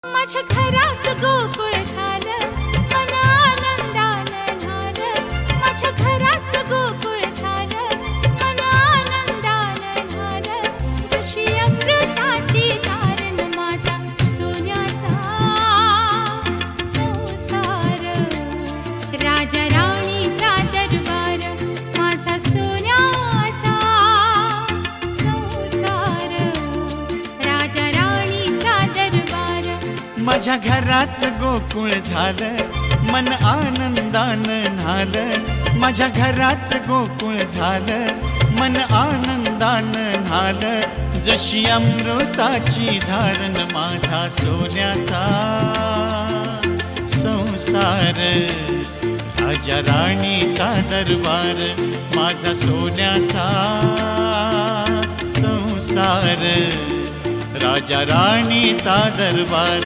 माझ्या घरात गोकुळ झालं, मन आनंदानं झालं. माझ्या घरात गोकुळ झालं, मन आनंदानं झालं. जशी अमृताची धारण माझा सोन्याचा संसार. राजा राणीचा दरबार माझा सोन्याचा संसार. राजा राणीचा दरबार. माझ्या घराचं गोकुळ झालं, मन आनंदानं न्हालं. माझ्या घराचं गोकुळ झालं, मन आनंदानं न्हालं. जशी अमृताची धारण माझा सोन्याचा संसार. राजा राणीचा दरबार माझा सोन्याचा संसार. राजा राणीचा दरबार.